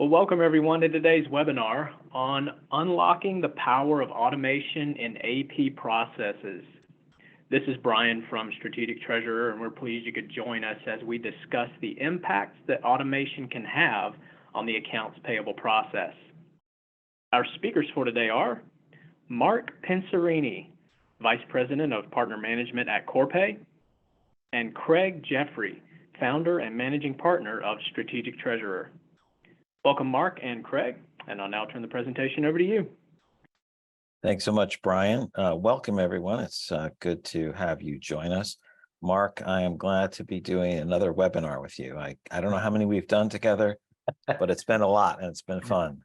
Well, welcome everyone to today's webinar on unlocking the power of automation in AP processes. This is Brian from Strategic Treasurer, and we're pleased you could join us as we discuss the impacts that automation can have on the accounts payable process. Our speakers for today are Mark Penserini, Vice President of Partner Management at Corpay, and Craig Jeffrey, Founder and Managing Partner of Strategic Treasurer. Welcome, Mark and Craig, and I'll now turn the presentation over to you. Thanks so much, Brian. Welcome, everyone. It's good to have you join us. Mark, I am glad to be doing another webinar with you. I don't know how many we've done together, but it's been a lot and it's been fun.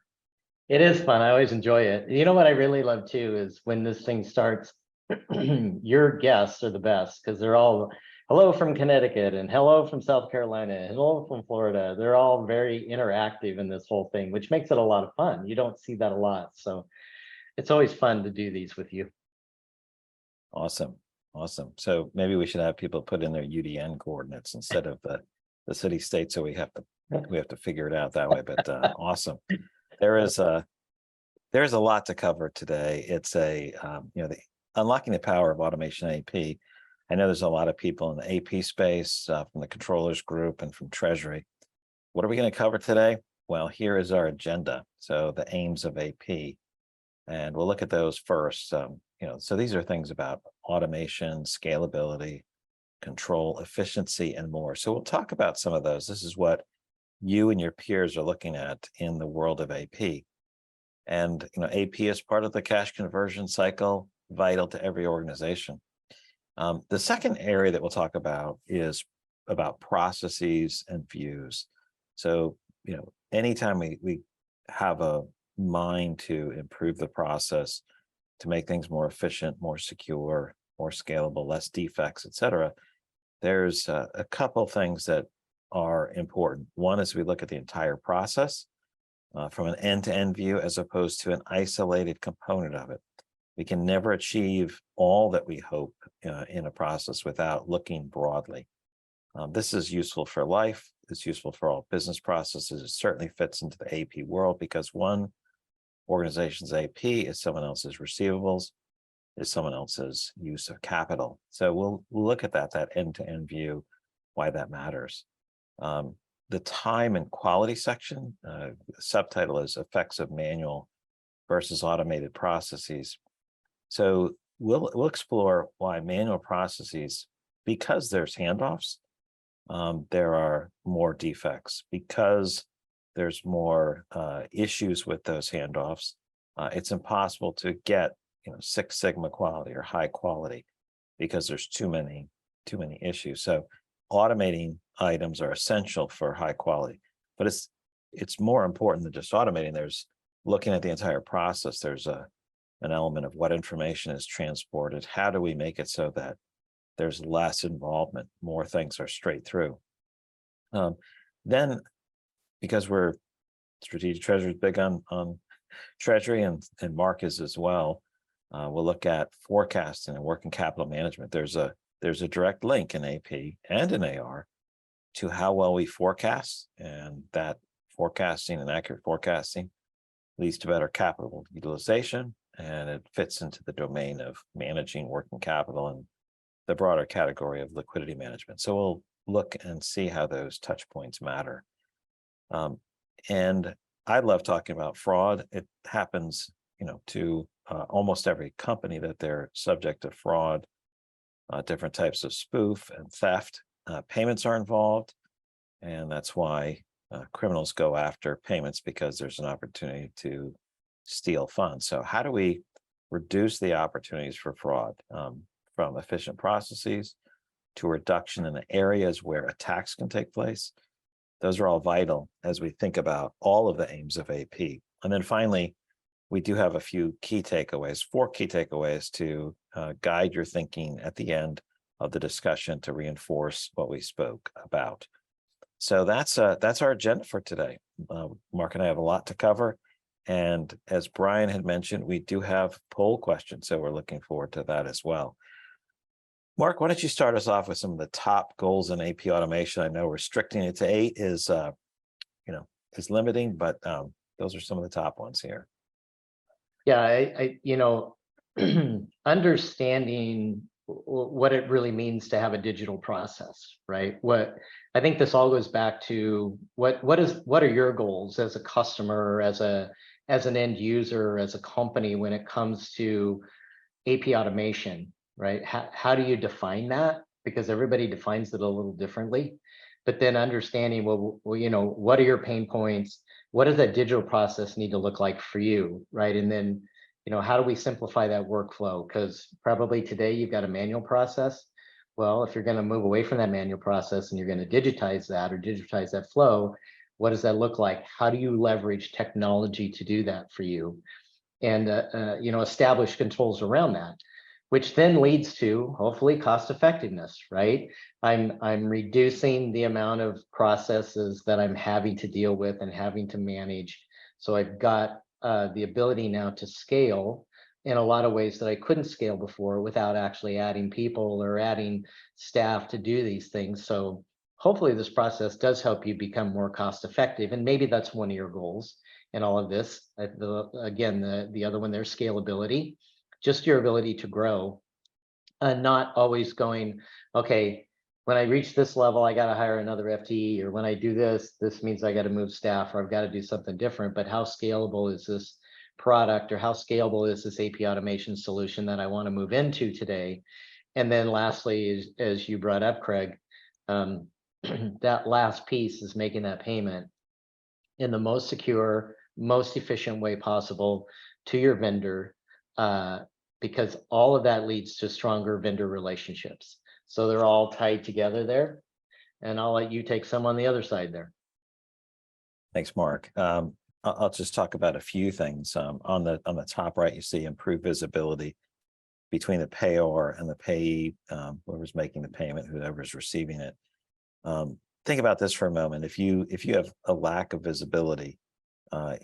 It is fun. I always enjoy it. You know what I really love too is when this thing starts, your guests are the best because they're all hello from Connecticut and hello from South Carolina, and hello from Florida. They're all very interactive in this whole thing, which makes it a lot of fun. You don't see that a lot. So it's always fun to do these with you. Awesome. Awesome. So maybe we should have people put in their UDN coordinates instead of the city state. So we have to figure it out that way, but awesome. There's a lot to cover today. It's the unlocking the power of automation AP. I know there's a lot of people in the AP space from the controllers group and from Treasury. What are we going to cover today? Well, here is our agenda. So the aims of AP, and we'll look at those first. So these are things about automation, scalability, control, efficiency, and more. So we'll talk about some of those. This is what you and your peers are looking at in the world of AP. And AP is part of the cash conversion cycle, vital to every organization. The second area that we'll talk about is about processes and views. So, anytime we have a mind to improve the process, to make things more efficient, more secure, more scalable, less defects, et cetera, there's a couple things that are important. One is we look at the entire process from an end-to-end view as opposed to an isolated component of it. We can never achieve all that we hope in a process without looking broadly. This is useful for life. It's useful for all business processes. It certainly fits into the AP world because one organization's AP is someone else's receivables, is someone else's use of capital. So we'll look at that end-to-end view, why that matters. The time and quality section, the subtitle is Effects of Manual versus Automated Processes. So we'll explore why manual processes, because there's handoffs, there are more defects. Because there's more issues with those handoffs, it's impossible to get Six Sigma quality or high quality because there's too many issues. So automating items are essential for high quality, but it's more important than just automating. There's looking at the entire process. There's an element of what information is transported. How do we make it so that there's less involvement, more things are straight through? Then, because we're Strategic Treasury is big on Treasury and Mark is as well, we'll look at forecasting and working capital management. There's a direct link in AP and in AR to how well we forecast, and that forecasting and accurate forecasting leads to better capital utilization, and it fits into the domain of managing working capital and the broader category of liquidity management. So we'll look and see how those touch points matter. And I love talking about fraud. It happens, to almost every company that they're subject to fraud, different types of spoof and theft. Payments are involved, and that's why criminals go after payments, because there's an opportunity to steal funds. So how do we reduce the opportunities for fraud from efficient processes to a reduction in the areas where attacks can take place? Those are all vital as we think about all of the aims of AP. And then finally, we do have a few key takeaways, 4 key takeaways to guide your thinking at the end of the discussion to reinforce what we spoke about. So that's our agenda for today. Mark and I have a lot to cover. And as Brian had mentioned, we do have poll questions, so we're looking forward to that as well. Mark, why don't you start us off with some of the top goals in AP automation? I know restricting it to 8 is, is limiting, but those are some of the top ones here. Yeah, understanding what it really means to have a digital process, right? What I think this all goes back to what are your goals as a customer, as an end user, as a company when it comes to AP automation, right? How do you define that? Because everybody defines it a little differently. But then understanding, well, what are your pain points? What does that digital process need to look like for you, right? And then, how do we simplify that workflow? Because probably today you've got a manual process. Well, if you're going to move away from that manual process and you're going to digitize that flow, what does that look like? How do you leverage technology to do that for you? And establish controls around that, which then leads to hopefully cost effectiveness, right? I'm reducing the amount of processes that I'm having to deal with and having to manage. So I've got the ability now to scale in a lot of ways that I couldn't scale before without actually adding people or adding staff to do these things. So hopefully this process does help you become more cost effective. And maybe that's one of your goals in all of this. The other one there's scalability, just your ability to grow, and not always going, okay, when I reach this level, I got to hire another FTE, or when I do this means I got to move staff, or I've got to do something different. But how scalable is this product, or how scalable is this AP automation solution that I want to move into today? And then lastly, as you brought up, Craig, that last piece is making that payment in the most secure, most efficient way possible to your vendor, because all of that leads to stronger vendor relationships. So they're all tied together there. And I'll let you take some on the other side there. Thanks, Mark. I'll just talk about a few things. On the top right, you see improved visibility between the payor and the payee, whoever's making the payment, whoever's receiving it. Think about this for a moment. If you have a lack of visibility,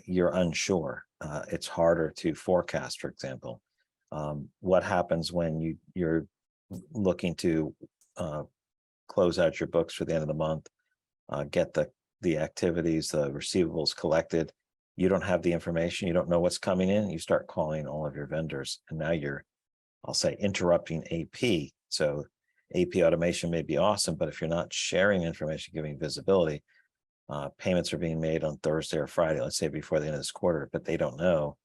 you're unsure. It's harder to forecast, for example. What happens when you're looking to close out your books for the end of the month, get the activities, the receivables collected. You don't have the information. You don't know what's coming in. You start calling all of your vendors, and now I'll say, interrupting AP. So AP automation may be awesome, but if you're not sharing information, giving visibility, payments are being made on Thursday or Friday, let's say before the end of this quarter, but they don't know.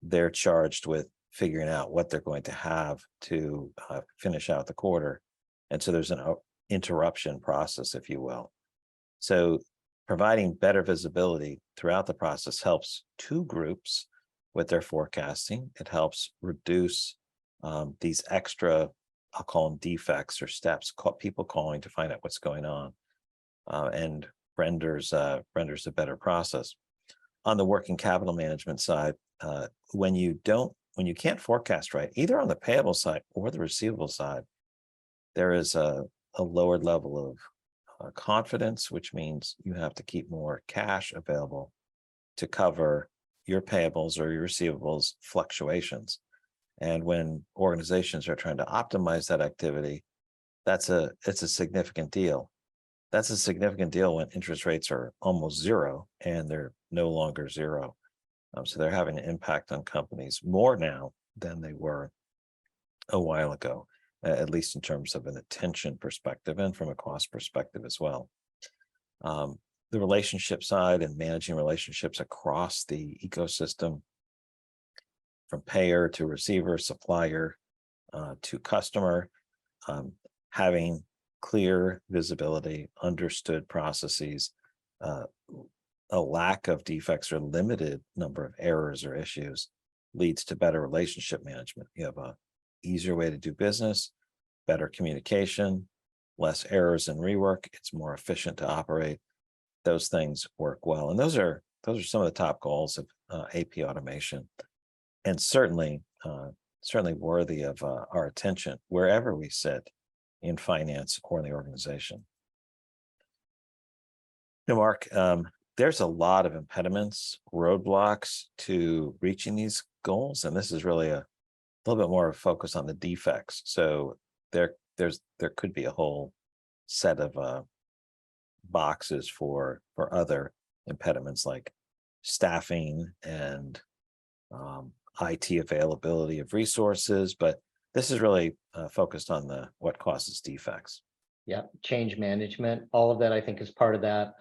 They're charged with figuring out what they're going to have to finish out the quarter. And so there's an interruption process, if you will. So providing better visibility throughout the process helps two groups with their forecasting. It helps reduce these extra, I'll call them defects or steps, people calling to find out what's going on, and renders a better process. On the working capital management side, when you can't forecast right, either on the payable side or the receivable side, there is a lowered level of confidence, which means you have to keep more cash available to cover your payables or your receivables fluctuations. And when organizations are trying to optimize that activity, it's a significant deal. That's a significant deal when interest rates are almost zero and they're no longer zero. So they're having an impact on companies more now than they were a while ago, at least in terms of an attention perspective and from a cost perspective as well. The relationship side and managing relationships across the ecosystem, from payer to receiver, supplier to customer, having clear visibility, understood processes, a lack of defects or limited number of errors or issues leads to better relationship management. You have a easier way to do business, better communication, less errors and rework. It's more efficient to operate. Those things work well. And those are some of the top goals of AP automation, and certainly worthy of our attention wherever we sit in finance or in the organization. Now, Mark, there's a lot of impediments, roadblocks to reaching these goals, and this is really a little bit more of a focus on the defects. So there could be a whole set of boxes for other impediments like staffing and IT availability of resources, but this is really focused on what causes defects. Yeah, change management, all of that I think is part of that.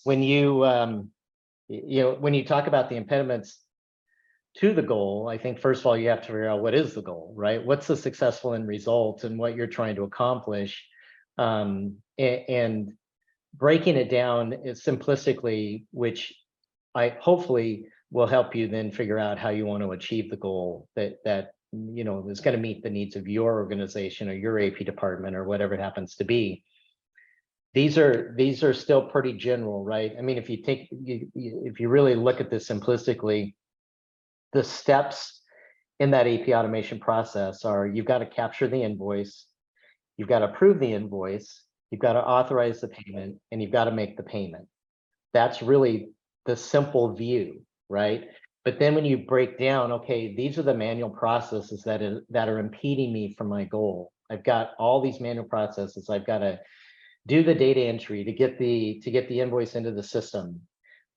When you when you talk about the impediments to the goal, I think first of all you have to figure out what is the goal, right? What's the successful end result and what you're trying to accomplish, and breaking it down is simplistically, which I hopefully will help you then figure out how you want to achieve the goal that is going to meet the needs of your organization or your AP department or whatever it happens to be. These are still pretty general, right? I mean, if you really look at this simplistically, the steps in that AP automation process are: you've got to capture the invoice, you've got to approve the invoice, you've got to authorize the payment, and you've got to make the payment. That's really the simple view, right? But then when you break down, okay, these are the manual processes that are impeding me from my goal. I've got all these manual processes. I've got to do the data entry to get the invoice into the system.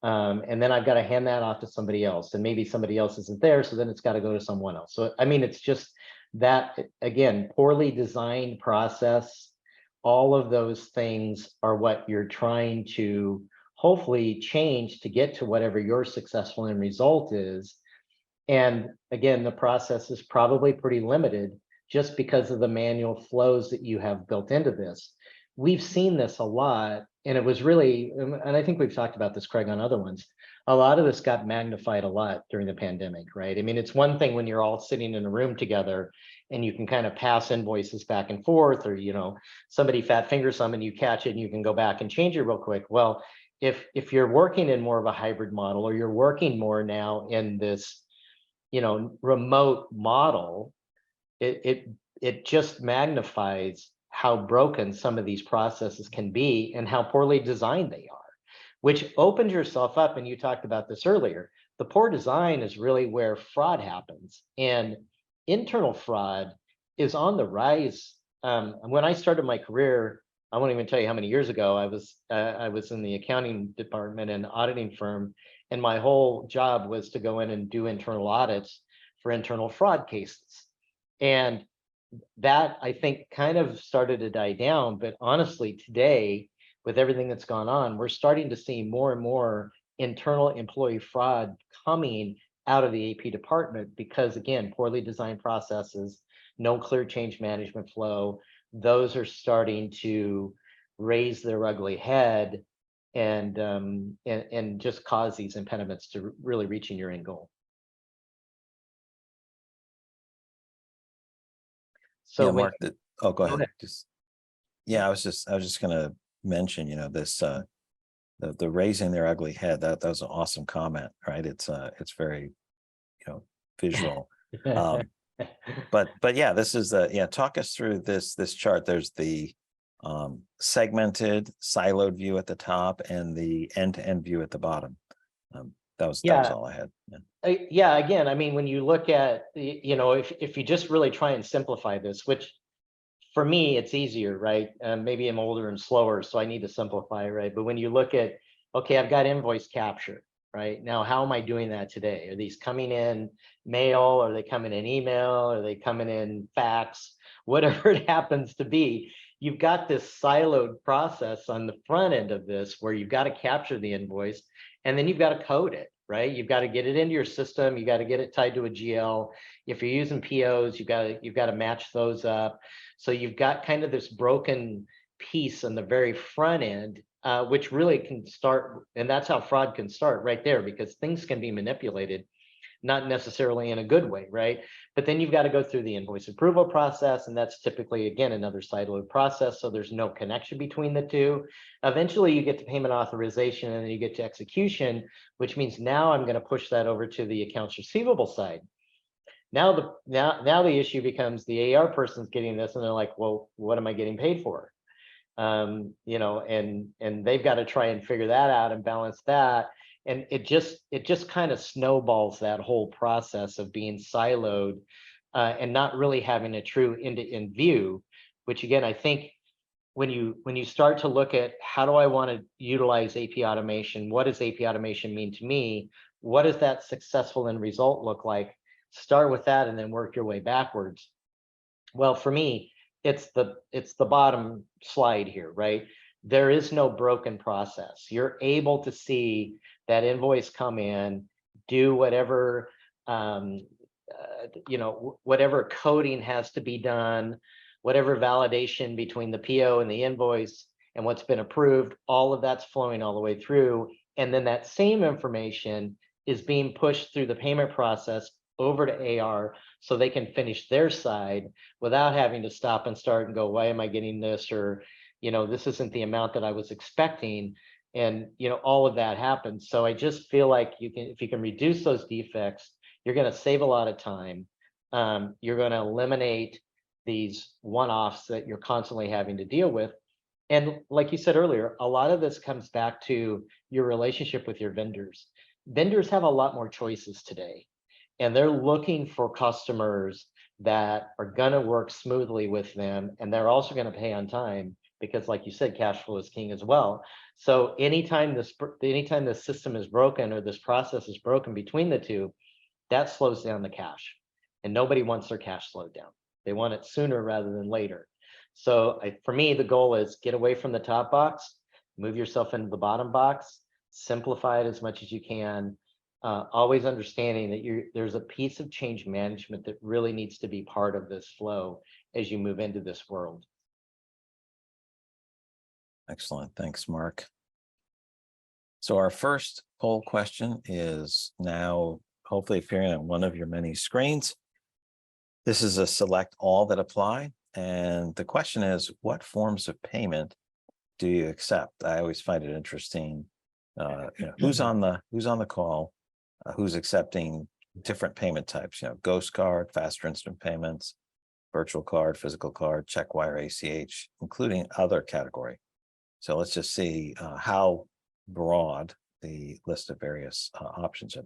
And then I've got to hand that off to somebody else, and maybe somebody else isn't there, so then it's got to go to someone else. So I mean, it's just that, again, poorly designed process. All of those things are what you're trying to hopefully change to get to whatever your successful end result is. And again, the process is probably pretty limited just because of the manual flows that you have built into this. We've seen this a lot, and it was really, and I think we've talked about this, Craig, on other ones. A lot of this got magnified a lot during the pandemic, right? I mean, it's one thing when you're all sitting in a room together and you can kind of pass invoices back and forth, or, somebody fat fingers some and you catch it and you can go back and change it real quick. Well, if you're working in more of a hybrid model, or you're working more now in this, remote model, it just magnifies how broken some of these processes can be and how poorly designed they are, which opens yourself up. And you talked about this earlier. The poor design is really where fraud happens, and internal fraud is on the rise. When I started my career, I won't even tell you how many years ago, I was in the accounting department and auditing firm, and my whole job was to go in and do internal audits for internal fraud cases. And that, I think, kind of started to die down. But honestly, today, with everything that's gone on, we're starting to see more and more internal employee fraud coming out of the AP department because, again, poorly designed processes, no clear change management flow. Those are starting to raise their ugly head and just cause these impediments to really reaching your end goal. So yeah, Mark, go go ahead. ahead. I was just going to mention, this the raising their ugly head. That was an awesome comment, right? It's very, visual. But yeah, this is talk us through this chart. There's the segmented, siloed view at the top and the end-to-end view at the bottom. That was all I had. Yeah, again, I mean, when you look at, if you just really try and simplify this, which for me, it's easier, right? Maybe I'm older and slower, so I need to simplify, right? But when you look at, okay, I've got invoice capture, right? Now, how am I doing that today? Are these coming in mail? Are they coming in email? Are they coming in fax? Whatever it happens to be, you've got this siloed process on the front end of this where you've got to capture the invoice and then you've got to code it, right? You've got to get it into your system. You got to get it tied to a GL. If you're using POs, you've got to match those up. So you've got kind of this broken piece on the very front end, which really can start, and that's how fraud can start right there, because things can be manipulated, not necessarily in a good way, right? But then you've got to go through the invoice approval process, and that's typically, again, another siloed process, so there's no connection between the two. Eventually, you get to payment authorization, and then you get to execution, which means now I'm going to push that over to the accounts receivable side. Now the issue becomes the AR person's getting this, and they're like, well, what am I getting paid for? And they've got to try and figure that out and balance that. And it just kind of snowballs that whole process of being siloed and not really having a true end-to-end view, which again, I think when you start to look at how do I want to utilize AP automation, what does AP automation mean to me? What does that successful end result look like? Start with that and then work your way backwards. Well, for me, it's the bottom slide here, right? There is no broken process. You're able to see that invoice come in, do whatever whatever coding has to be done, whatever validation between the PO and the invoice and what's been approved, all of that's flowing all the way through. And then that same information is being pushed through the payment process over to AR so they can finish their side without having to stop and start and go, why am I getting this? Or, this isn't the amount that I was expecting. And, all of that happens. So I just feel like if you can reduce those defects, you're going to save a lot of time. You're going to eliminate these one-offs that you're constantly having to deal with. And like you said earlier, a lot of this comes back to your relationship with your vendors. Vendors have a lot more choices today, and they're looking for customers that are going to work smoothly with them. And they're also going to pay on time because, like you said, cash flow is king as well. So anytime this system is broken or this process is broken between the two, that slows down the cash, and nobody wants their cash slowed down. They want it sooner rather than later. So for me, the goal is get away from the top box, move yourself into the bottom box, simplify it as much as you can, always understanding that there's a piece of change management that really needs to be part of this flow as you move into this world. Excellent. Thanks, Mark. So our first poll question is now hopefully appearing on one of your many screens. This is a select all that apply. And the question is, what forms of payment do you accept? I always find it interesting. Who's on the call, who's accepting different payment types, ghost card, faster instant payments, virtual card, physical card, check wire, ACH, including other category. So let's just see how broad the list of various options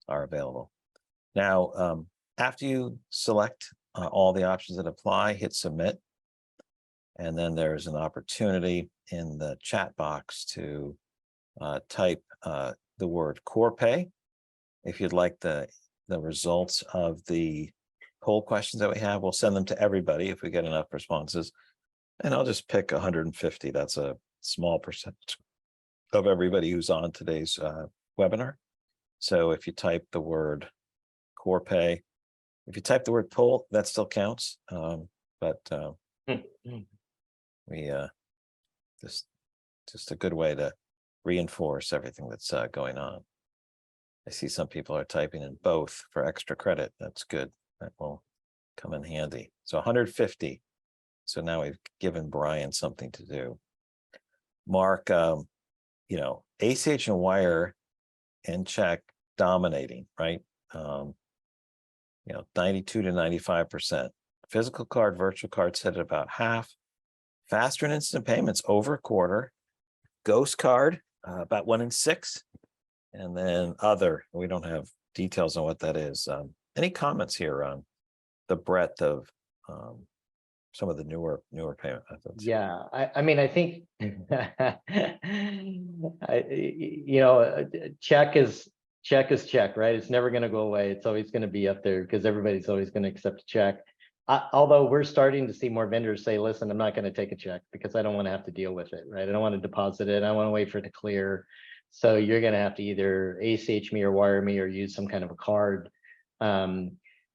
are available. Now, after you select all the options that apply, hit submit. And then there's an opportunity in the chat box to type the word core pay. If you'd like the results of the poll questions that we have, we'll send them to everybody if we get enough responses. And I'll just pick 150. That's a small percentage of everybody who's on today's webinar. So if you type the word core pay, if you type the word poll, that still counts. We just a good way to reinforce everything that's going on. I see some people are typing in both for extra credit. That's good. That will come in handy. So 150. So now we've given Brian something to do. Mark, ACH and wire and check dominating, right? 92 to 95%. Physical card, virtual card sit at about half. Faster and instant payments over a quarter. Ghost card, about 1 in 6. And then other, we don't have details on what that is. Any comments here on the breadth of some of the newer payment methods? Yeah, I think check is check, right? It's never going to go away. It's always going to be up there because everybody's always going to accept a check. Although we're starting to see more vendors say, listen, I'm not going to take a check because I don't want to have to deal with it, right? I don't want to deposit it. I want to wait for it to clear. So you're going to have to either ACH me or wire me or use some kind of a card.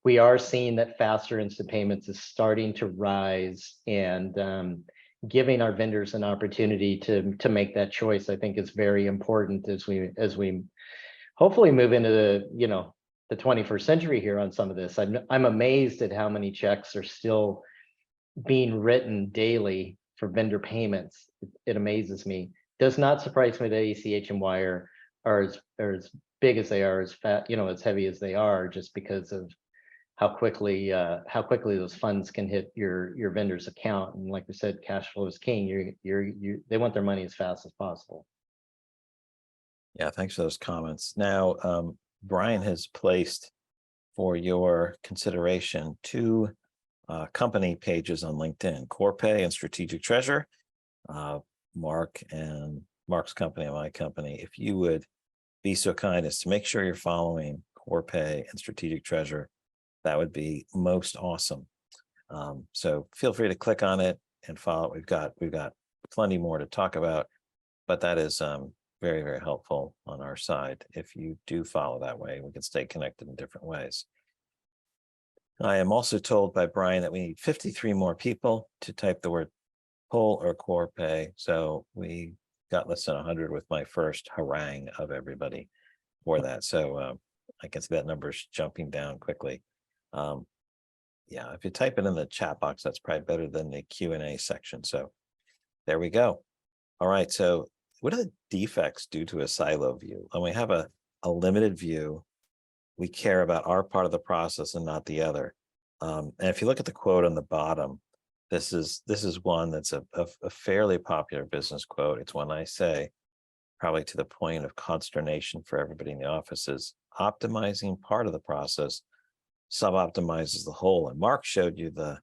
We are seeing that faster instant payments is starting to rise, and giving our vendors an opportunity to make that choice, I think, is very important as we hopefully move into the 21st century here on some of this. I'm amazed at how many checks are still being written daily for vendor payments. It amazes me. Does not surprise me that ACH and wire are as big as they are, as fat, as heavy as they are, just because of how quickly those funds can hit your vendor's account. And like we said, cash flow is king. They want their money as fast as possible. Yeah, thanks for those comments. Now, Brian has placed for your consideration 2 company pages on LinkedIn, Corpay and Strategic Treasure, Mark and Mark's company and my company. If you would be so kind as to make sure you're following Corpay and Strategic Treasure, that would be most awesome. So feel free to click on it and follow. We've got plenty more to talk about, but that is very, very helpful on our side. If you do follow that way, we can stay connected in different ways. I am also told by Brian that we need 53 more people to type the word pull or Corpay. So we got less than 100 with my first harangue of everybody for that. So I can see that number's jumping down quickly. Yeah, if you type it in the chat box, that's probably better than the Q&A section. So there we go. All right, so what do the defects do to a silo view? When we have a limited view, we care about our part of the process and not the other. And if you look at the quote on the bottom, this is one that's a fairly popular business quote. It's one I say probably to the point of consternation for everybody in the office is optimizing part of the process sub-optimizes the whole. And Mark showed you the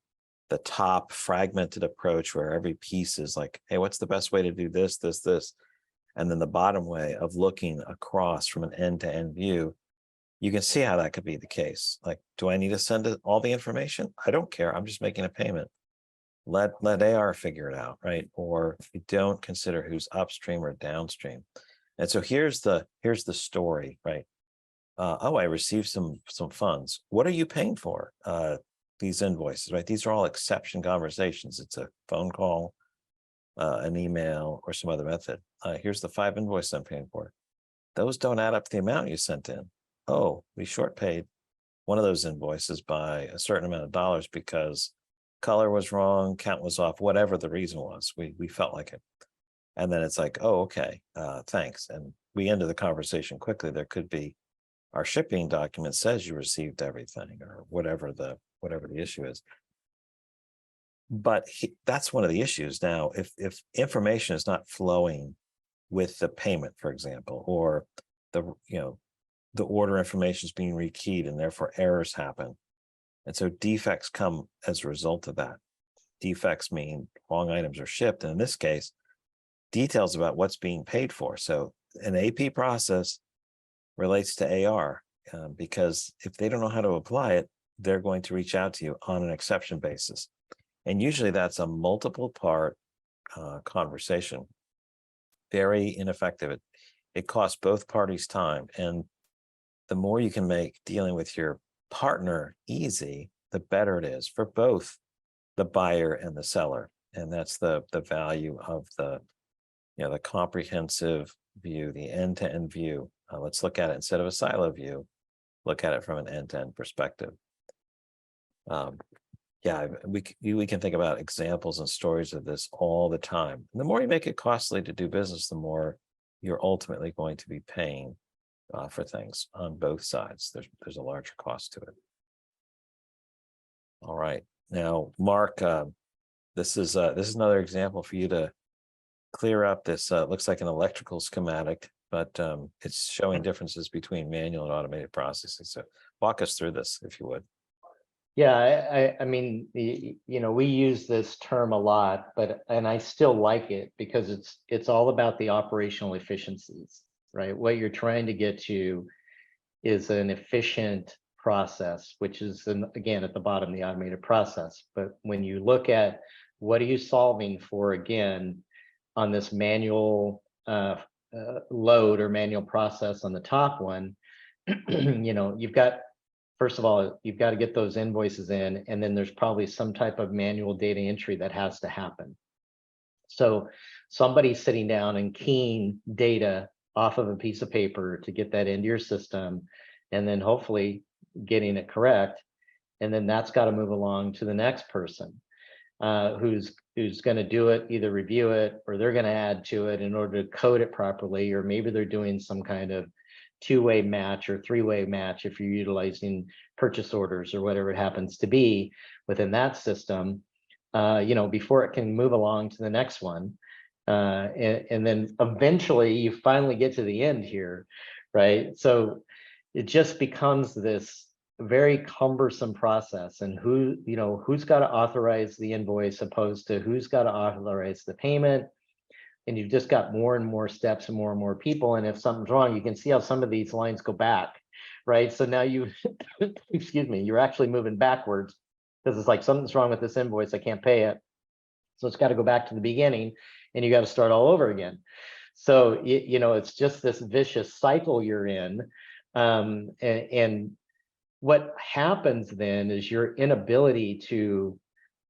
top fragmented approach where every piece is like, hey, what's the best way to do this, this, this? And then the bottom way of looking across from an end-to-end view, you can see how that could be the case. Like, do I need to send it all the information? I don't care. I'm just making a payment. Let AR figure it out, right? Or you don't consider who's upstream or downstream. And so here's the story, right? Oh, I received some funds. What are you paying for? These invoices, right? These are all exception conversations. It's a phone call, an email, or some other method. Here's the 5 invoices I'm paying for. Those don't add up to the amount you sent in. Oh, we short paid one of those invoices by a certain amount of dollars because color was wrong, count was off, whatever the reason was. We felt like it. And then it's like, oh, okay, thanks. And we ended the conversation quickly. There could be our shipping document says you received everything or whatever the issue is. But that's one of the issues. Now, if information is not flowing with the payment, for example, or the order information is being rekeyed and therefore errors happen. And so defects come as a result of that. Defects mean wrong items are shipped. And in this case, details about what's being paid for. So an AP process relates to AR because if they don't know how to apply it, they're going to reach out to you on an exception basis. And usually that's a multiple part conversation. Very ineffective. It costs both parties time. And the more you can make dealing with your partner easy, the better it is for both the buyer and the seller. And that's the value of the comprehensive view, the end-to-end view. Let's look at it instead of a silo view, look at it from an end-to-end perspective. Yeah, we can think about examples and stories of this all the time. And the more you make it costly to do business, the more you're ultimately going to be paying for things on both sides. There's a larger cost to it. All right, now, Mark, this is another example for you to clear up. This looks like an electrical schematic, but it's showing differences between manual and automated processes. So walk us through this, if you would. Yeah, I mean, we use this term a lot, and I still like it because it's all about the operational efficiencies, right? What you're trying to get to is an efficient process, which is, again, at the bottom, the automated process. But when you look at what are you solving for, again, on this manual load or manual process on the top one, you've got, first of all, you've got to get those invoices in, and then there's probably some type of manual data entry that has to happen. So somebody sitting down and keying data off of a piece of paper to get that into your system, and then hopefully getting it correct. And then that's got to move along to the next person who's going to do it, either review it, or they're going to add to it in order to code it properly, or maybe they're doing some kind of two-way match or three-way match if you're utilizing purchase orders or whatever it happens to be within that system, before it can move along to the next one. And then eventually you finally get to the end here, right? So it just becomes this very cumbersome process, and who's got to authorize the invoice opposed to who's got to authorize the payment. And you've just got more and more steps and more people. And if something's wrong, you can see how some of these lines go back, right? So now you, excuse me, you're actually moving backwards because it's like something's wrong with this invoice, I can't pay it. So it's got to go back to the beginning and you got to start all over again. So, it's just this vicious cycle you're in. And what happens then is your inability to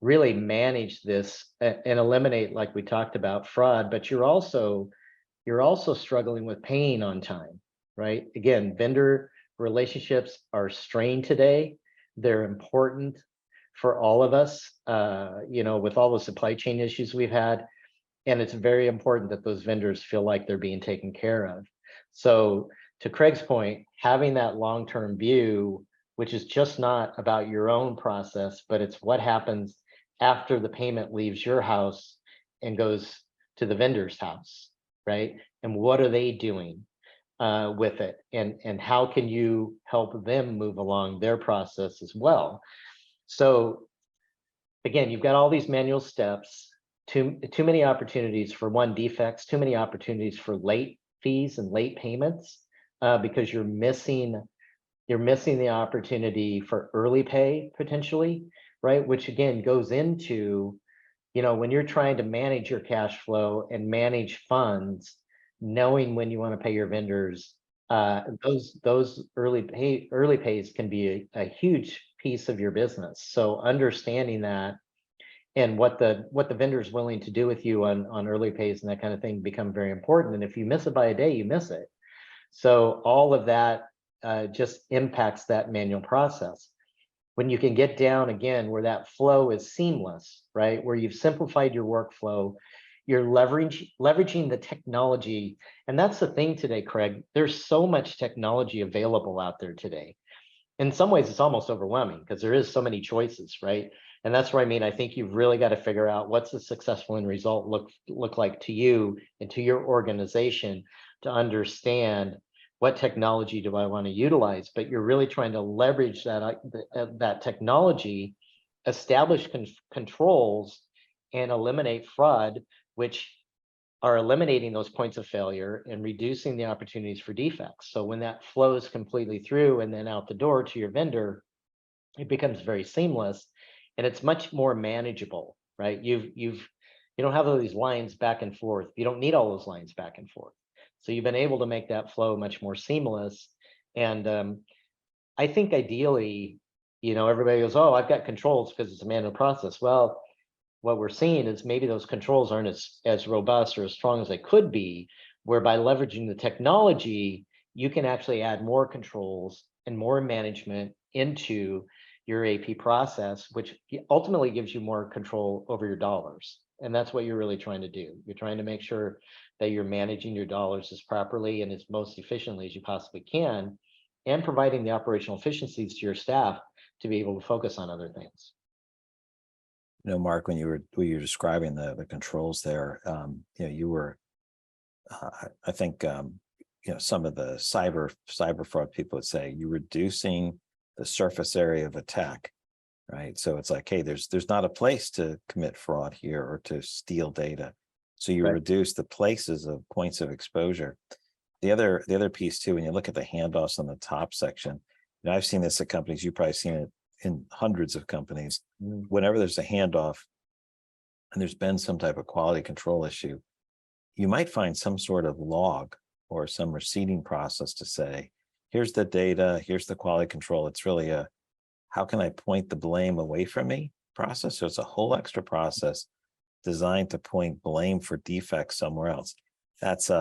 really manage this and eliminate, like we talked about, fraud, but you're also struggling with paying on time, right? Again, vendor relationships are strained today. They're important for all of us, with all the supply chain issues we've had. And it's very important that those vendors feel like they're being taken care of. So to Craig's point, having that long-term view, which is just not about your own process, but it's what happens after the payment leaves your house and goes to the vendor's house, right? And what are they doing with it? And how can you help them move along their process as well? So again, you've got all these manual steps, too many opportunities for defects, too many opportunities for late fees and late payments, because you're missing the opportunity for early pay potentially, right? Which again goes into, when you're trying to manage your cash flow and manage funds, knowing when you want to pay your vendors, those early pays can be a huge piece of your business. So understanding that and what the vendor is willing to do with you on early pays and that kind of thing become very important. And if you miss it by a day, you miss it. So all of that just impacts that manual process. When you can get down again where that flow is seamless, right? Where you've simplified your workflow, you're leveraging the technology. And that's the thing today, Craig. There's so much technology available out there today. In some ways, it's almost overwhelming because there is so many choices, right? And that's where I think you've really got to figure out what's a successful end result look like to you and to your organization to understand what technology do I want to utilize. But you're really trying to leverage that technology, establish controls, and eliminate fraud, which are eliminating those points of failure and reducing the opportunities for defects. So when that flows completely through and then out the door to your vendor, it becomes very seamless and it's much more manageable, right? You don't have all these lines back and forth. You don't need all those lines back and forth. So you've been able to make that flow much more seamless. And I think ideally, everybody goes, oh, I've got controls because it's a manual process. Well, what we're seeing is maybe those controls aren't as robust or as strong as they could be, where by leveraging the technology, you can actually add more controls and more management into your AP process, which ultimately gives you more control over your dollars. And that's what you're really trying to do. You're trying to make sure that you're managing your dollars as properly and as most efficiently as you possibly can, and providing the operational efficiencies to your staff to be able to focus on other things. Mark, when you were describing the controls there, you were, I think, some of the cyber fraud people would say you're reducing the surface area of attack, right? So it's like, hey, there's not a place to commit fraud here or to steal data. So you reduce the places of points of exposure. The other piece too, when you look at the handoffs on the top section, I've seen this at companies, you've probably seen it in hundreds of companies. Whenever there's a handoff and there's been some type of quality control issue, you might find some sort of log or some receipting process to say, here's the data, here's the quality control. It's really a, how can I point the blame away from me process? So it's a whole extra process designed to point blame for defects somewhere else. That's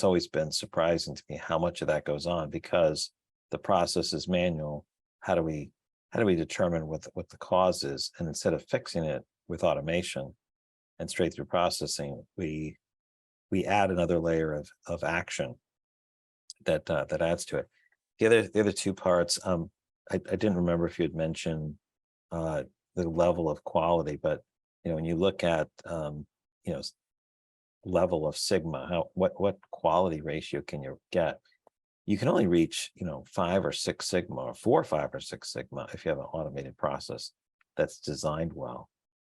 always been surprising to me how much of that goes on, because the process is manual. How do we determine what the cause is? And instead of fixing it with automation and straight through processing, we add another layer of action that adds to it. The other two parts, I didn't remember if you had mentioned the level of quality, but when you look at level of sigma, what quality ratio can you get? you can only reach, 5 or 6 sigma, or 4, 5 or 6 sigma if you have an automated process that's designed well.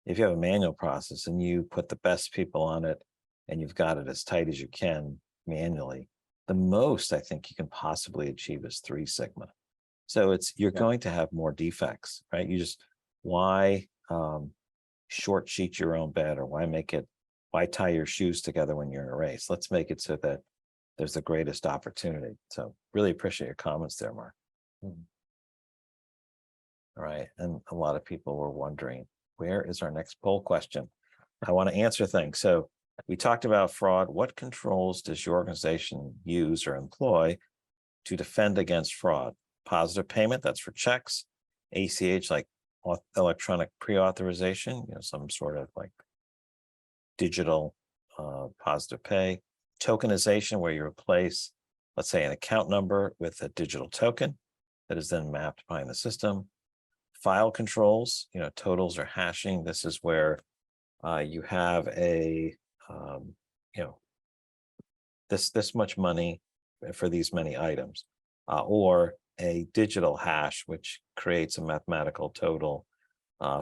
If you have a manual process and you put the best people on it and you've got it as tight as you can manually, the most I think you can possibly achieve is 3 sigma. So you're going to have more defects, right? Why short sheet your own bed, or why tie your shoes together when you're in a race? Let's make it so that there's the greatest opportunity. So really appreciate your comments there, Mark. All right. And a lot of people were wondering, where is our next poll question? I want to answer things. So we talked about fraud. What controls does your organization use or employ to defend against fraud? Positive payment, that's for checks. ACH, like electronic pre-authorization, some sort of like digital positive pay. Tokenization, where you replace, let's say, an account number with a digital token that is then mapped behind the system. File controls, totals or hashing. This is where you have this much money for these many items, or a digital hash, which creates a mathematical total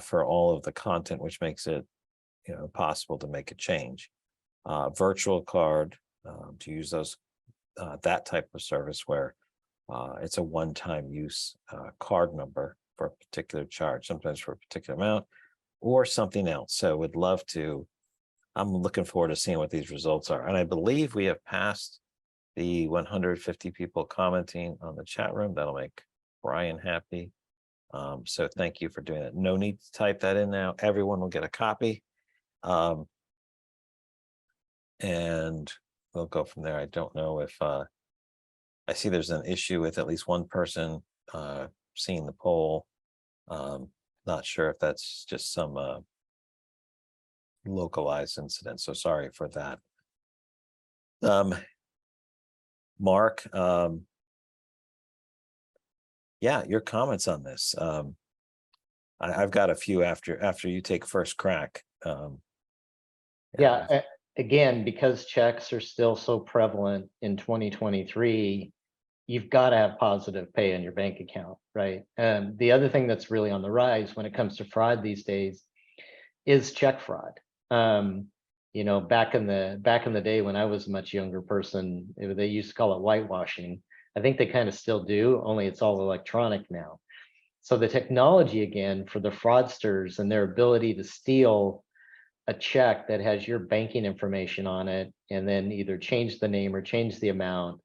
for all of the content, which makes it possible to make a change. Virtual card, to use that type of service where it's a one-time use card number for a particular charge, sometimes for a particular amount, or something else. So I'm looking forward to seeing what these results are. And I believe we have passed the 150 people commenting on the chat room. That'll make Brian happy. So thank you for doing that. No need to type that in now. Everyone will get a copy. And we'll go from there. I don't know if I see there's an issue with at least one person seeing the poll. Not sure if that's just some localized incident. So sorry for that. Mark, yeah, your comments on this. I've got a few after you take first crack. Again, because checks are still so prevalent in 2023, you've got to have positive pay in your bank account, right? And the other thing that's really on the rise when it comes to fraud these days is check fraud. Back in the day when I was a much younger person, they used to call it whitewashing. I think they kind of still do, only it's all electronic now. So the technology, again, for the fraudsters and their ability to steal a check that has your banking information on it, and then either change the name or change the amount,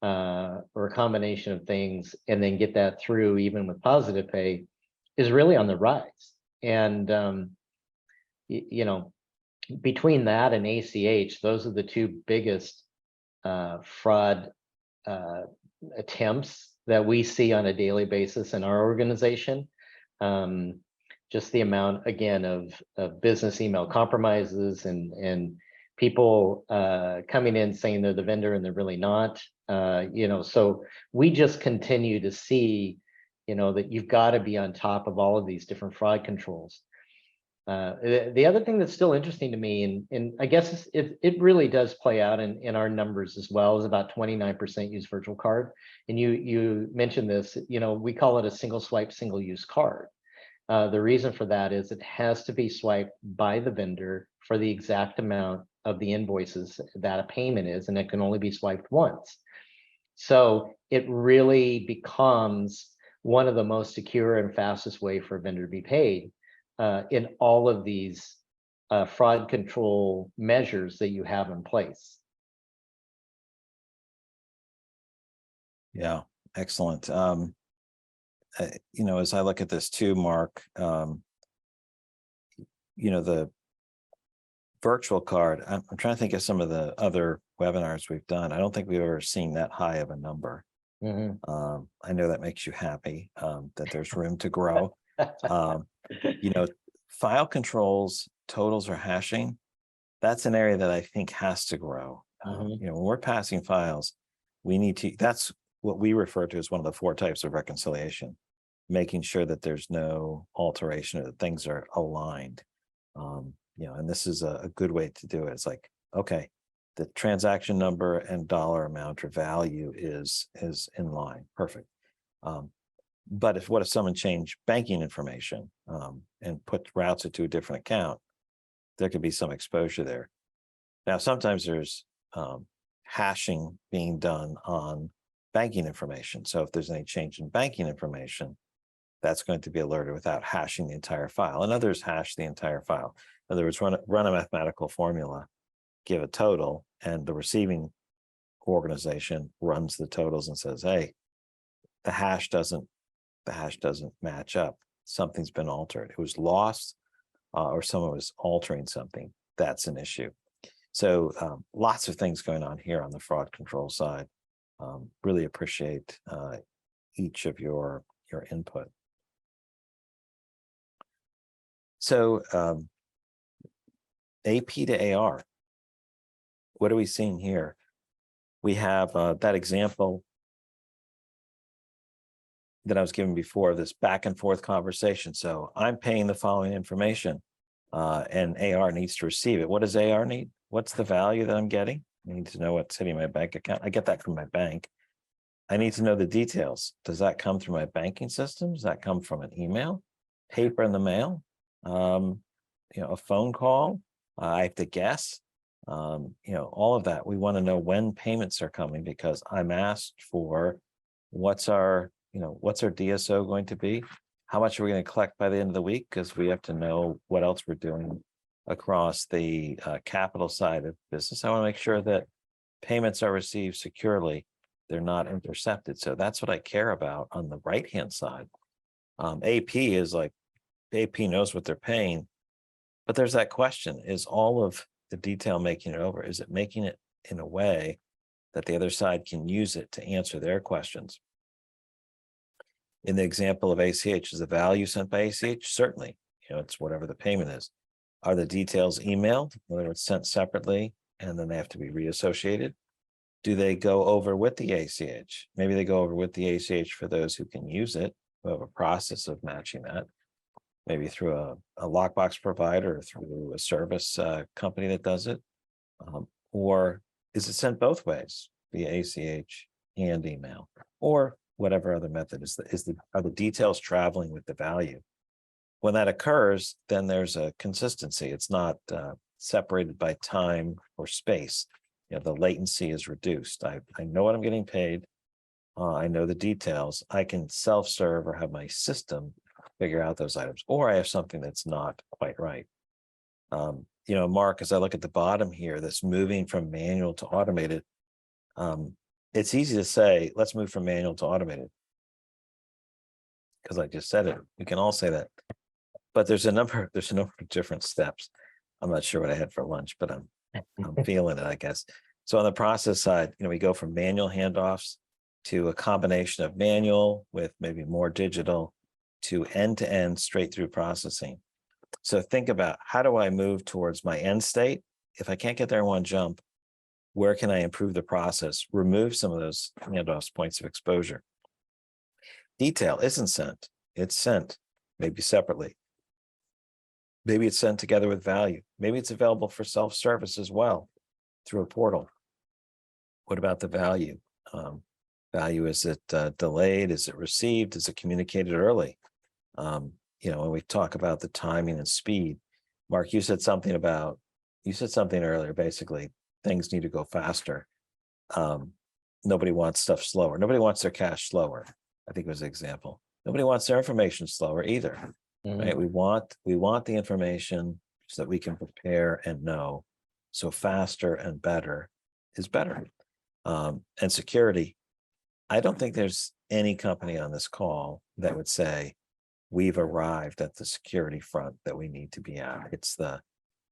or a combination of things, and then get that through even with positive pay, is really on the rise. And between that and ACH, those are the two biggest fraud attempts that we see on a daily basis in our organization. Just the amount, again, of business email compromises and people coming in saying they're the vendor and they're really not. So we just continue to see, that you've got to be on top of all of these different fraud controls. The other thing that's still interesting to me, and I guess it really does play out in our numbers as well, is about 29% use virtual card. And you mentioned this, we call it a single swipe, single use card. The reason for that is it has to be swiped by the vendor for the exact amount of the invoices that a payment is, and it can only be swiped once. So it really becomes one of the most secure and fastest way for a vendor to be paid in all of these fraud control measures that you have in place. Yeah, excellent. As I look at this too, Mark, the virtual card, I'm trying to think of some of the other webinars we've done. I don't think we've ever seen that high of a number. Mm-hmm. I know that makes you happy, that there's room to grow. File controls, totals, or hashing, that's an area that I think has to grow. When we're passing files, that's what we refer to as one of the 4 types of reconciliation, making sure that there's no alteration or that things are aligned. And this is a good way to do it. It's like, okay, the transaction number and dollar amount or value is in line. Perfect. But what if someone changed banking information and routes it to a different account? There could be some exposure there. Now, sometimes there's hashing being done on banking information. So if there's any change in banking information, that's going to be alerted without hashing the entire file. And others hash the entire file. In other words, run a mathematical formula, give a total, and the receiving organization runs the totals and says, hey, the hash doesn't match up. Something's been altered. It was lost or someone was altering something. That's an issue. So lots of things going on here on the fraud control side. Really appreciate each of your input. So AP to AR, what are we seeing here? We have that example that I was given before of this back and forth conversation. So I'm paying the following information and AR needs to receive it. What does AR need? What's the value that I'm getting? I need to know what's hitting my bank account. I get that from my bank. I need to know the details. Does that come through my banking system? Does that come from an email, paper in the mail, a phone call? I have to guess. All of that. We want to know when payments are coming because I'm asked for what's our DSO going to be? How much are we going to collect by the end of the week? Because we have to know what else we're doing across the capital side of business. I want to make sure that payments are received securely. They're not intercepted. So that's what I care about on the right-hand side. AP is like, AP knows what they're paying, but there's that question, is all of the detail making it over? Is it making it in a way that the other side can use it to answer their questions? In the example of ACH, is the value sent by ACH? Certainly, it's whatever the payment is. Are the details emailed, whether it's sent separately and then they have to be reassociated? Do they go over with the ACH? Maybe they go over with the ACH for those who can use it, who have a process of matching that, maybe through a lockbox provider or through a service company that does it. Or is it sent both ways, via ACH and email, or whatever other method are the details traveling with the value? When that occurs, then there's a consistency. It's not separated by time or space. The latency is reduced. I know what I'm getting paid. I know the details. I can self-serve or have my system figure out those items, or I have something that's not quite right. Mark, as I look at the bottom here, this moving from manual to automated, it's easy to say, let's move from manual to automated. Because I just said it, we can all say that. But there's a number of different steps. I'm not sure what I had for lunch, but I'm feeling it, I guess. So on the process side, we go from manual handoffs to a combination of manual with maybe more digital to end-to-end straight through processing. So think about, how do I move towards my end state? If I can't get there in one jump, where can I improve the process? Remove some of those handoffs points of exposure. Detail isn't sent. It's sent, maybe separately. Maybe it's sent together with value. Maybe it's available for self-service as well through a portal. What about the value? Value, is it delayed? Is it received? Is it communicated early? When we talk about the timing and speed, Mark, you said something earlier, basically, things need to go faster. Nobody wants stuff slower. Nobody wants their cash slower. I think was the example. Nobody wants their information slower either. Right? We want the information so that we can prepare and know. So faster and better is better. And security. I don't think there's any company on this call that would say we've arrived at the security front that we need to be at. It's the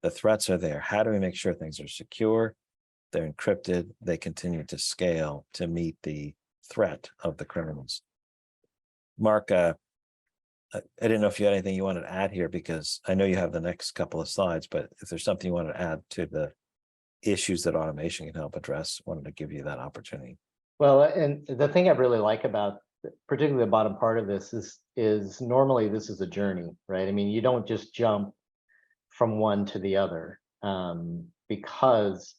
threats are there. How do we make sure things are secure? They're encrypted. They continue to scale to meet the threat of the criminals. Mark, I didn't know if you had anything you wanted to add here, because I know you have the next couple of slides, but if there's something you want to add to the issues that automation can help address, wanted to give you that opportunity. Well, and the thing I really like about particularly the bottom part of this is normally this is a journey, right? I mean, you don't just jump from one to the other, because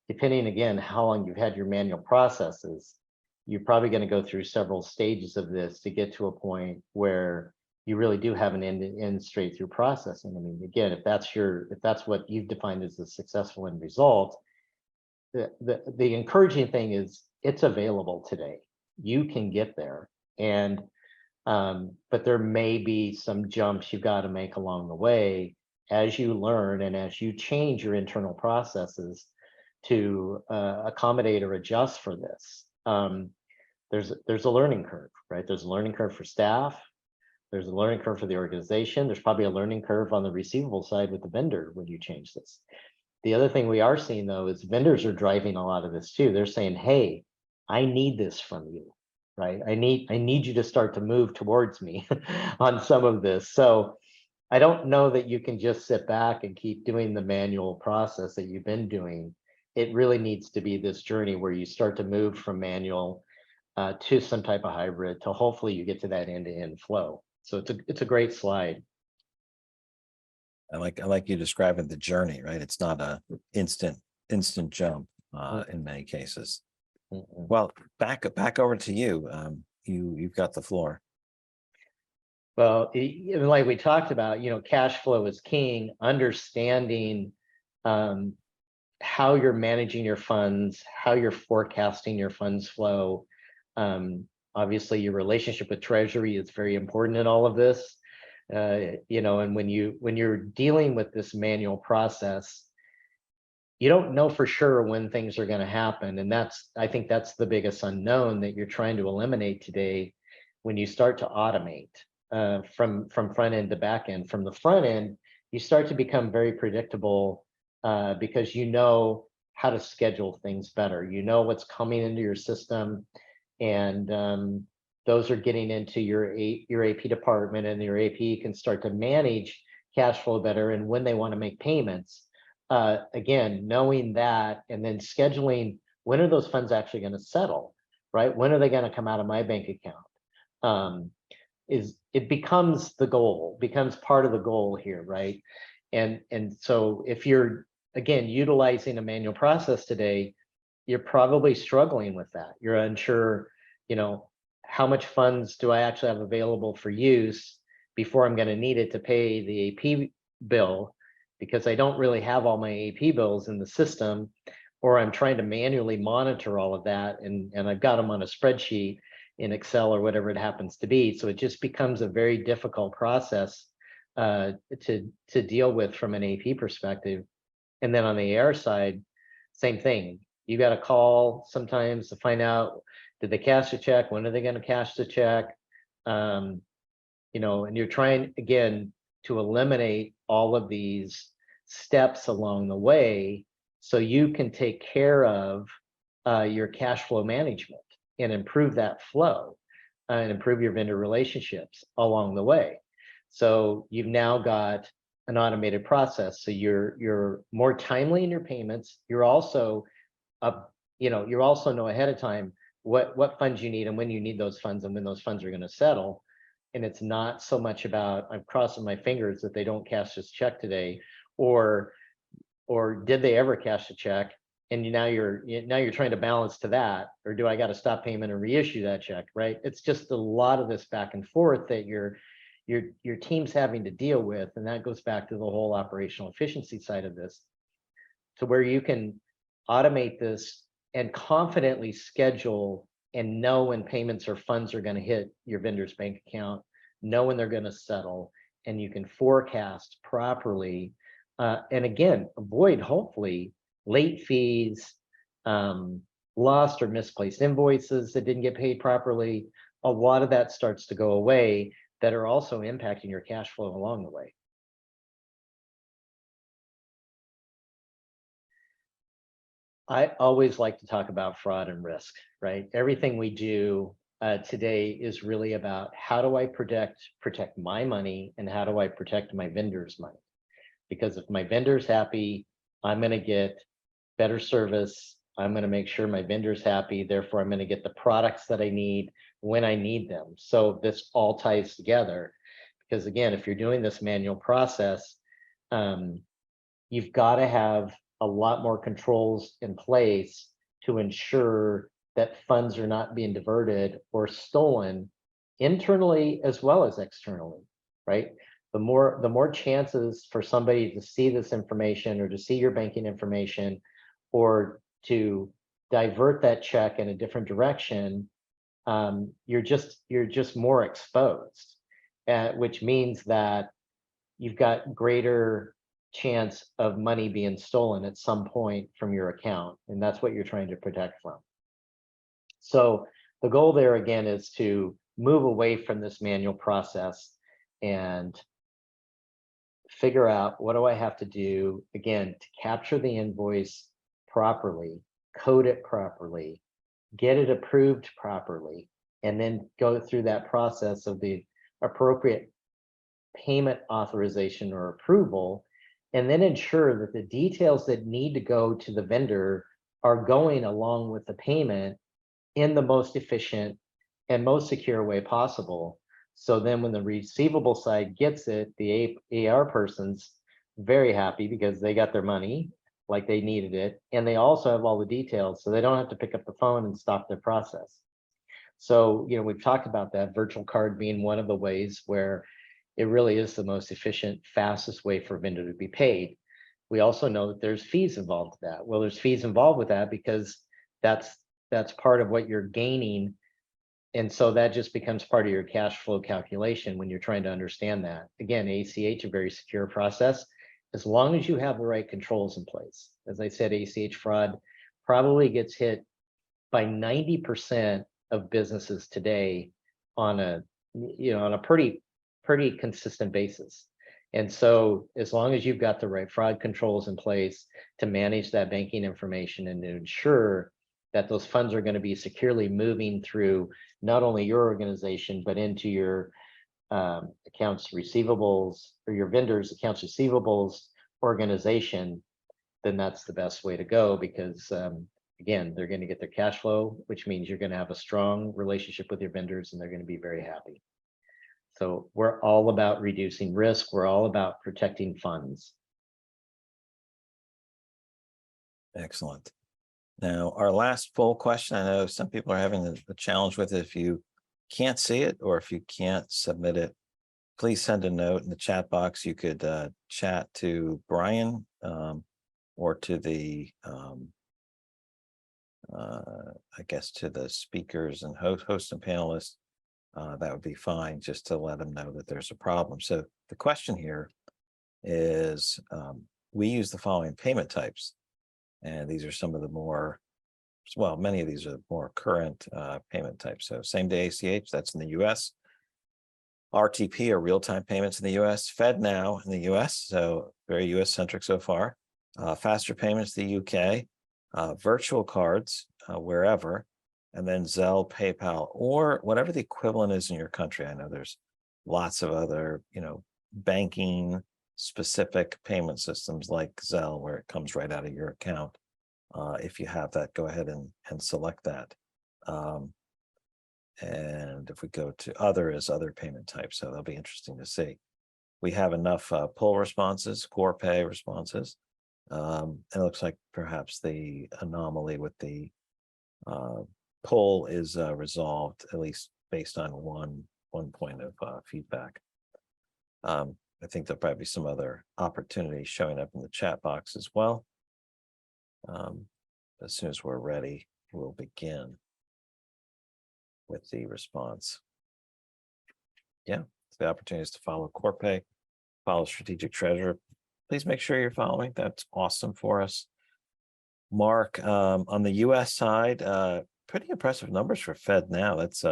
depending again, how long you've had your manual processes, you're probably going to go through several stages of this to get to a point where you really do have an end-to-end straight through processing. I mean, again, if that's what you've defined as a successful end result, the encouraging thing is it's available today. You can get there. And but there may be some jumps you've got to make along the way as you learn and as you change your internal processes to accommodate or adjust for this. There's a learning curve, right? There's a learning curve for staff. There's a learning curve for the organization. There's probably a learning curve on the receivable side with the vendor when you change this. The other thing we are seeing though is vendors are driving a lot of this too. They're saying, hey, I need this from you, right? I need you to start to move towards me on some of this. So I don't know that you can just sit back and keep doing the manual process that you've been doing. It really needs to be this journey where you start to move from manual to some type of hybrid to hopefully you get to that end-to-end flow. So it's a great slide. I like you describing the journey, right? It's not a instant jump in many cases. Well, back over to you. You've got the floor. Well, like we talked about, cash flow is king. Understanding how you're managing your funds, how you're forecasting your funds flow. Obviously, your relationship with Treasury is very important in all of this. And when you're dealing with this manual process, you don't know for sure when things are going to happen. And I think that's the biggest unknown that you're trying to eliminate today when you start to automate from front end to back end. From the front end, you start to become very predictable because you know how to schedule things better. You know what's coming into your system, and those are getting into your AP department, and your AP can start to manage cash flow better and when they want to make payments. Again, knowing that and then scheduling when are those funds actually going to settle, right? When are they going to come out of my bank account? It becomes the goal, becomes part of the goal here, right? And so if you're again utilizing a manual process today, you're probably struggling with that. You're unsure, how much funds do I actually have available for use before I'm going to need it to pay the AP bill, because I don't really have all my AP bills in the system, or I'm trying to manually monitor all of that, and I've got them on a spreadsheet in Excel or whatever it happens to be. So it just becomes a very difficult process to deal with from an AP perspective. And then on the AR side, same thing. You got to call sometimes to find out, did they cash the check? When are they going to cash the check? And you're trying again to eliminate all of these steps along the way so you can take care of your cash flow management and improve that flow and improve your vendor relationships along the way. So you've now got an automated process. So you're more timely in your payments. You're also you also know ahead of time what funds you need and when you need those funds and when those funds are going to settle. And it's not so much about I'm crossing my fingers that they don't cash this check today, or did they ever cash the check? And now you're trying to balance to that, or do I got to stop payment and reissue that check, right? It's just a lot of this back and forth that your team's having to deal with, and that goes back to the whole operational efficiency side of this, to where you can automate this and confidently schedule and know when payments or funds are going to hit your vendor's bank account, know when they're going to settle, and you can forecast properly. And again, avoid hopefully late fees, lost or misplaced invoices that didn't get paid properly. A lot of that starts to go away that are also impacting your cash flow along the way. I always like to talk about fraud and risk, right? Everything we do today is really about how do I protect my money, and how do I protect my vendor's money? Because if my vendor's happy, I'm going to get better service. I'm going to make sure my vendor's happy. Therefore, I'm going to get the products that I need when I need them. So this all ties together, because again, if you're doing this manual process, you've got to have a lot more controls in place to ensure that funds are not being diverted or stolen internally as well as externally, right? The more chances for somebody to see this information or to see your banking information or to divert that check in a different direction, you're just more exposed, which means that you've got greater chance of money being stolen at some point from your account, and that's what you're trying to protect from. So the goal there again is to move away from this manual process and figure out, what do I have to do again to capture the invoice properly, code it properly, get it approved properly, and then go through that process of the appropriate payment authorization or approval, and then ensure that the details that need to go to the vendor are going along with the payment in the most efficient and most secure way possible. So then when the receivable side gets it, the AR person's very happy because they got their money like they needed it, and they also have all the details, so they don't have to pick up the phone and stop their process. So, you know, we've talked about that virtual card being one of the ways where it really is the most efficient, fastest way for a vendor to be paid. We also know that there's fees involved with that. Well, there's fees involved with that because that's part of what you're gaining. And so that just becomes part of your cash flow calculation when you're trying to understand that. Again, ACH, a very secure process, as long as you have the right controls in place. As I said, ACH fraud probably gets hit by 90% of businesses today on a, you know, on a pretty consistent basis. And so as long as you've got the right fraud controls in place to manage that banking information and to ensure that those funds are going to be securely moving through not only your organization, but into your accounts receivables or your vendors accounts receivables organization, then that's the best way to go, because again, they're going to get their cash flow, which means you're going to have a strong relationship with your vendors and they're going to be very happy. So we're all about reducing risk. We're all about protecting funds. Excellent. Now, our last poll question, I know some people are having a challenge with it. If you can't see it or if you can't submit it, please send a note in the chat box. You could chat to Brian or to the, I guess, to the speakers and host and panelists. That would be fine, just to let them know that there's a problem. So the question here is, we use the following payment types. And these are some of the more, well, many of these are more current payment types. So same day ACH, that's in the US. RTP are real-time payments in the US. FedNow in the US, so very US centric so far. Faster payments, the UK. Virtual cards, wherever. And then Zelle, PayPal, or whatever the equivalent is in your country. I know there's lots of other, you know, banking specific payment systems like Zelle, where it comes right out of your account. If you have that, go ahead and select that. And if we go to other payment types, so that'll be interesting to see. We have enough pull responses, core pay responses. And it looks like perhaps the anomaly with the poll is resolved, at least based on one point of feedback. I think there'll probably be some other opportunities showing up in the chat box as well. As soon as we're ready, we'll begin with the response. Yeah, the opportunities to follow Corpay, follow Strategic Treasurer. Please make sure you're following. That's awesome for us. Mark, on the US side, pretty impressive numbers for FedNow. That's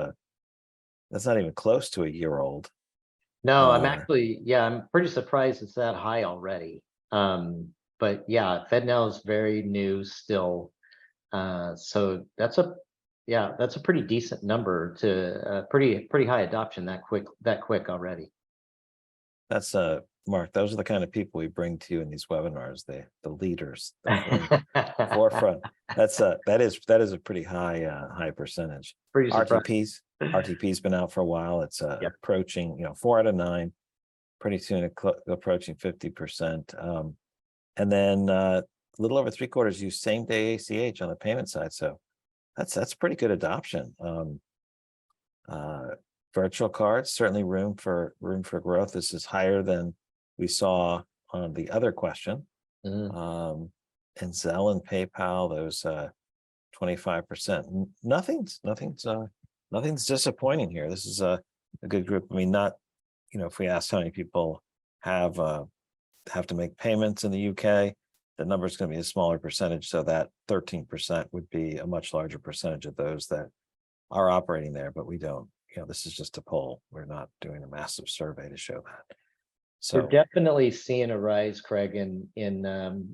not even close to a year old. No, I'm actually, yeah, I'm pretty surprised it's that high already. But yeah, FedNow is very new still. So that's a pretty decent number to pretty high adoption that quick already. That's Mark, those are the kind of people we bring to you in these webinars, the leaders, the forefront. That is a pretty high percentage. Pretty RTP's been out for a while. It's approaching, 4 out of 9, pretty soon approaching 50%. And then little over 3/4 use same day ACH on the payment side. So that's pretty good adoption. Virtual cards, certainly room for growth. This is higher than we saw on the other question. Mhm. And Zelle and PayPal, those 25%. Nothing's disappointing here. This is a good group. I mean, not, if we ask how many people have to make payments in the UK, the number is going to be a smaller percentage. So that 13% would be a much larger percentage of those that are operating there, but we don't. This is just a poll. We're not doing a massive survey to show that. We're So definitely seeing a rise, Craig, in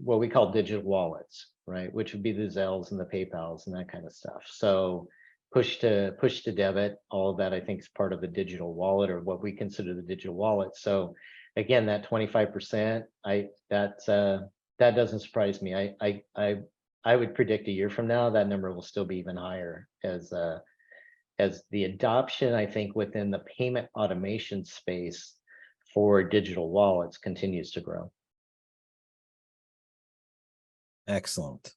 what we call digital wallets, right? Which would be the Zelles and the PayPals and that kind of stuff. So push to debit, all of that I think is part of the digital wallet, or what we consider the digital wallet. So again, that 25%, that doesn't surprise me. I would predict a year from now that number will still be even higher as the adoption, I think, within the payment automation space for digital wallets continues to grow. excellent.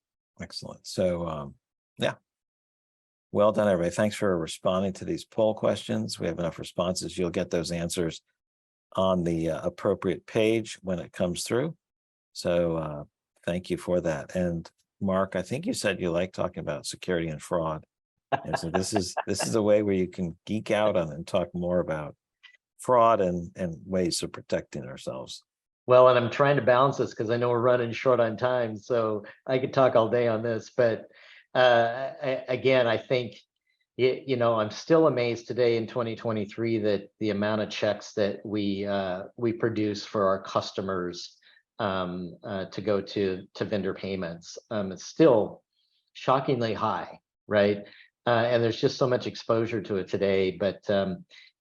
So yeah. Well done, everybody. Thanks for responding to these poll questions. We have enough responses. You'll get those answers on the appropriate page when it comes through. So thank you for that. And Mark, I think you said you like talking about security and fraud. And so this is a way where you can geek out on and talk more about fraud and ways of protecting ourselves. Well, and I'm trying to balance this because I know we're running short on time, so I could talk all day on this. But again, I think I'm still amazed today in 2023 that the amount of checks that we produce for our customers to go to vendor payments is still shockingly high, right? And there's just so much exposure to it today, but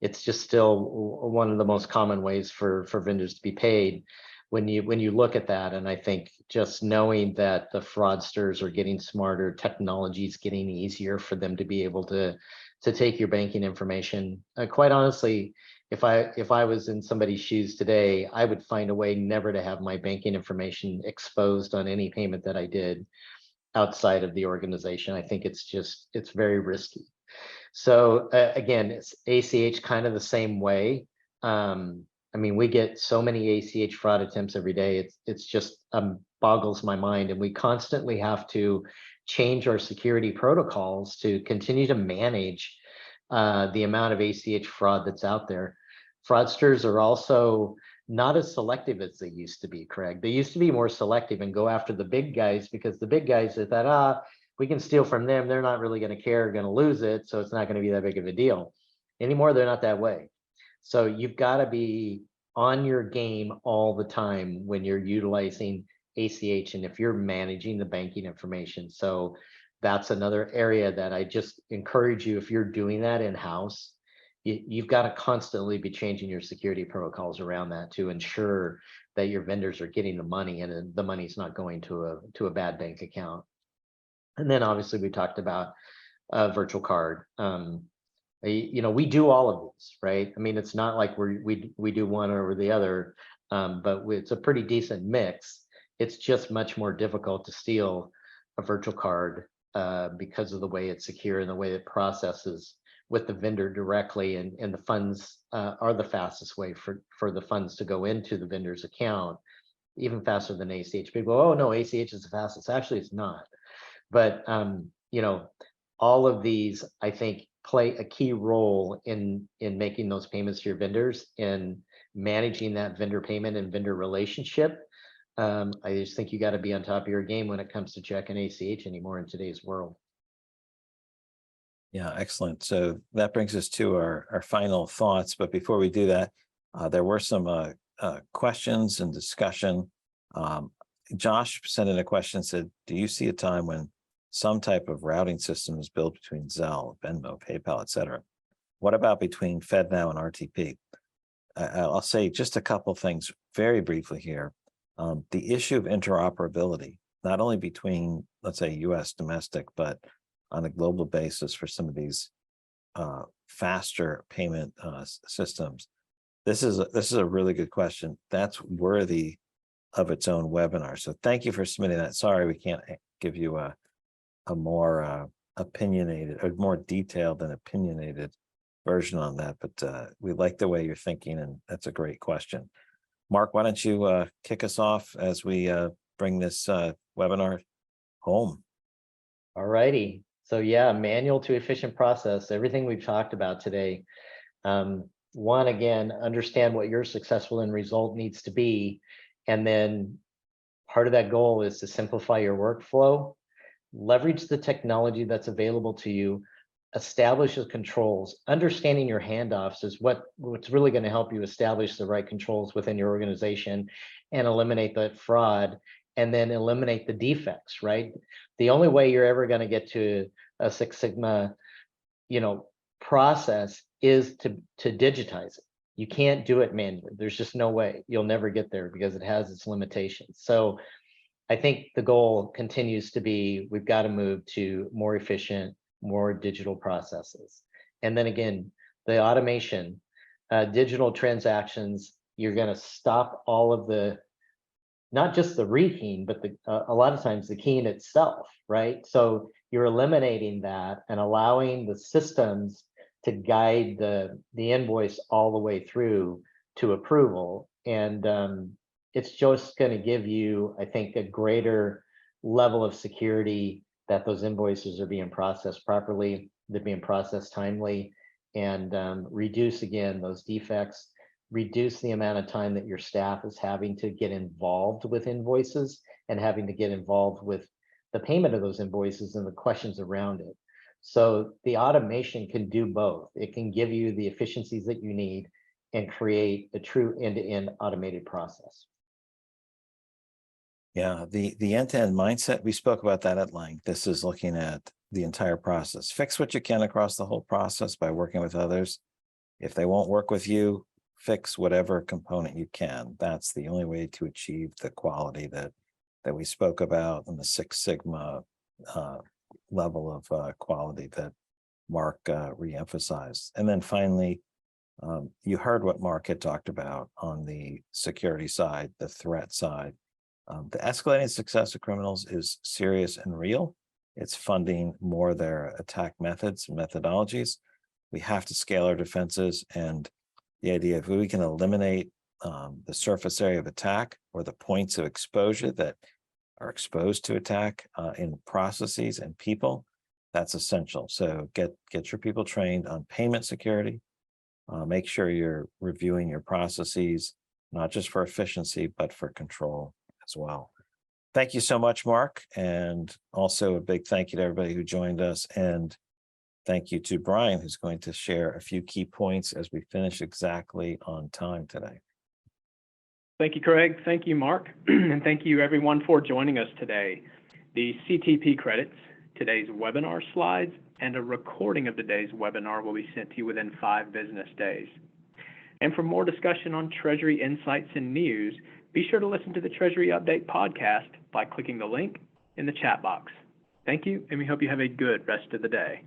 it's just still one of the most common ways for vendors to be paid when you look at that. And I think just knowing that the fraudsters are getting smarter, technology is getting easier for them to be able to take your banking information. Quite honestly, if I was in somebody's shoes today, I would find a way never to have my banking information exposed on any payment that I did outside of the organization. I think it's very risky. So again, it's ACH kind of the same way. I mean, we get so many ACH fraud attempts every day. It's just boggles my mind, and we constantly have to change our security protocols to continue to manage the amount of ACH fraud that's out there. Fraudsters are also not as selective as they used to be, Craig. They used to be more selective and go after the big guys because the big guys they thought, we can steal from them. They're not really going to care, going to lose it. So it's not going to be that big of a deal. Anymore, they're not that way. So you've got to be on your game all the time when you're utilizing ACH and if you're managing the banking information. So that's another area that I just encourage you, if you're doing that in-house, you've got to constantly be changing your security protocols around that to ensure that your vendors are getting the money and the money's not going to a bad bank account. And then obviously we talked about virtual card. We do all of these, right? I mean, it's not like we do one over the other, but it's a pretty decent mix. It's just much more difficult to steal a virtual card because of the way it's secure and the way it processes with the vendor directly, and the funds are the fastest way for the funds to go into the vendor's account, even faster than ACH. People, oh no, ACH is the fastest. Actually, it's not. But all of these, I think, play a key role in making those payments to your vendors and managing that vendor payment and vendor relationship. I just think you got to be on top of your game when it comes to checking ACH anymore in today's world. Yeah, excellent. So that brings us to our final thoughts. But before we do that, there were some questions and discussion. Josh sent in a question, said, do you see a time when some type of routing system is built between Zelle, Venmo, PayPal, et cetera? What about between FedNow and RTP? I'll say just a couple things very briefly here. The issue of interoperability, not only between, let's say, US domestic, but on a global basis for some of these faster payment systems. This is a really good question. That's worthy of its own webinar. So thank you for submitting that. Sorry, we can't give you a more opinionated, or more detailed and opinionated version on that, but we like the way you're thinking, and that's a great question. Mark, why don't you kick us off as we bring this webinar home? All righty. So yeah, manual to efficient process, everything we've talked about today. One, again, understand what your successful end result needs to be. And then part of that goal is to simplify your workflow, leverage the technology that's available to you, establish the controls. Understanding your handoffs is what's really going to help you establish the right controls within your organization and eliminate that fraud, and then eliminate the defects, right? The only way you're ever going to get to a Six Sigma, process is to digitize it. You can't do it manually. There's just no way. You'll never get there because it has its limitations. So I think the goal continues to be, we've got to move to more efficient, more digital processes. And then again, the automation, digital transactions, you're going to stop all of the, not just the rekeying, but a lot of times the keying itself, right? So you're eliminating that and allowing the systems to guide the invoice all the way through to approval. And it's just going to give you, I think, a greater level of security that those invoices are being processed properly, they're being processed timely, and reduce, again, those defects, reduce the amount of time that your staff is having to get involved with invoices and having to get involved with the payment of those invoices and the questions around it. So the automation can do both. It can give you the efficiencies that you need and create a true end-to-end automated process. Yeah, the end-to-end mindset, we spoke about that at length. This is looking at the entire process. Fix what you can across the whole process by working with others. If they won't work with you, fix whatever component you can. That's the only way to achieve the quality that we spoke about, and the Six Sigma level of quality that Mark reemphasized. And then finally, you heard what Mark had talked about on the security side, the threat side. The escalating success of criminals is serious and real. It's funding more their attack methods and methodologies. We have to scale our defenses, and the idea if we can eliminate the surface area of attack or the points of exposure that are exposed to attack in processes and people, that's essential. So get your people trained on payment security. Make sure you're reviewing your processes, not just for efficiency, but for control as well. Thank you so much, Mark. And also a big thank you to everybody who joined us. And thank you to Brian, who's going to share a few key points as we finish exactly on time today. Thank you, Craig. Thank you, Mark. And thank you, everyone, for joining us today. The CTP credits, today's webinar slides, and a recording of today's webinar will be sent to you within 5 business days. And for more discussion on Treasury insights and news, be sure to listen to the Treasury Update podcast by clicking the link in the chat box. Thank you, and we hope you have a good rest of the day.